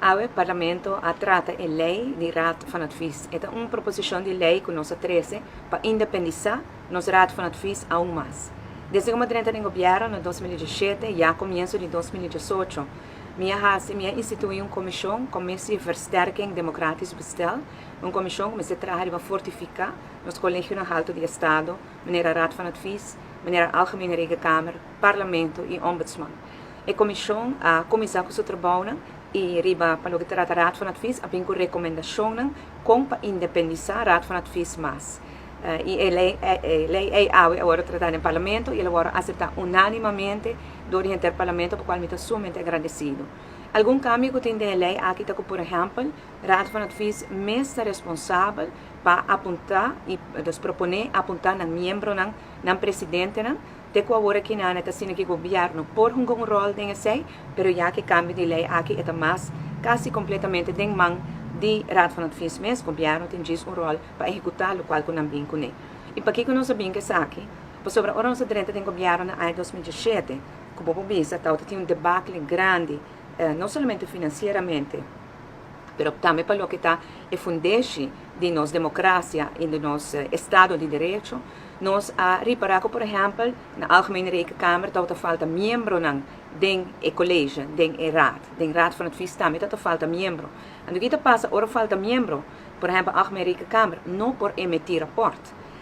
O parlamento trata a lei de raad van advies. É uma proposição de lei que nós trazemos para independizar nos raad van advies aún mais. Desde que entré no governo em 2017 e a começo de 2018, minha instituiu uma comissão de versterking democratisch bestel, uma comissão que se trabalha para fortificar nos colégios alto de Estado, meneer Raad van Advies, meneer Algemene Rekenkamer, Parlamento e Ombudsman. A comissão começa com seu trabalho e riba para o que trata Raad van Advies, abem com recomendações como para independizar Raad van Advies mais. E a lei é agora tratada no Parlamento e ela agora aceitada unanimamente durante o Parlamento, por qual me estou sumamente agradecido. Algum cambio que tem na lei aqui está, por exemplo, Raad van Advies é responsável para apontar e proponer apontar na membro na presidente de que agora que não está sendo que o governo por um rol tem esse, mas já que cambio de lei aqui está mais quase completamente em mão de Raad van Advies mesmo, o governo tem um rol para executar o qual não bem com ele. E para que nós sabemos que isso aqui, sobre a hora nós temos o governo em 2017, que o Bobisa tem um debate grande, não somente financeiramente, mas também para o que está a fundamento de nossa democracia e de nosso Estado de Direito. Nós reparamos, por exemplo, na Algemene Rekenkamer, que falta membro do colégio, do Raad van Advies também, que falta membro. E o que passa, ora falta membro, por exemplo, a Algemene Rekenkamer, não por emitir rapport.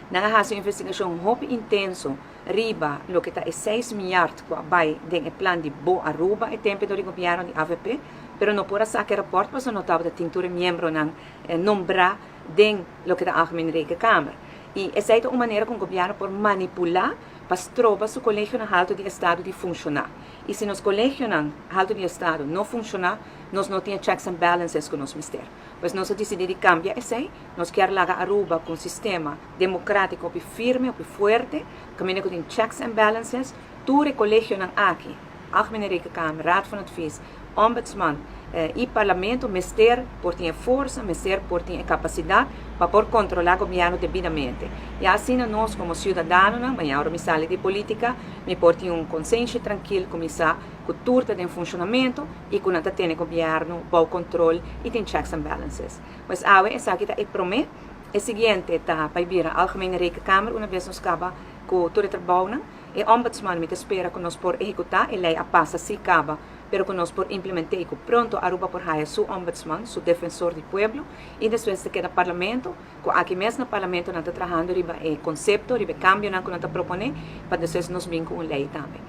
Nós fazemos uma investigação muito intensa, riba, o que está 6 milhões vai do plano de Boa Aruba, o tempo do governo de AVP, mas não por sacar rapport, porque não estava tintura membro nombrar do que está a Algemene Rekenkamer. E essa é uma maneira como o governo pode manipular para tropas o colégio alto de Estado de funcionar. E se nos colégios alto de Estado não funcionar, nós não temos checks and balances com o nosso ministério. Pois nós decidimos cambiar isso aí, nós queremos largar Aruba com um sistema democrático firme, forte, que tem checks and balances, todo o colégio aqui, Algemene Rekenkamer, Raad van Advies, Ombudsman e Parlamento, ministério por ter força, ministério por ter capacidade para controlar o governo devidamente. E assim nós, como cidadãos, amanhã me sale de política, me porte consciência tranquilo, começar com tudo em funcionamento e com nada tem o governo, bom controle e tem checks and balances. Mas essa aqui é promete, é seguinte, para vir a Algemene Rekenkamer, uma vez nos acaba com todo o trabalho, e o Ombudsman me espera que nós por executar, e lei a passa se acaba, pero que nós por implementar, pronto Aruba por hire su Ombudsman, su defensor do pueblo, e depois se queda Parlamento, que aqui mesmo no Parlamento nós estamos trabalhando riba conceito, riba cambio que nós estamos propondo, para depois nós vir com a lei também.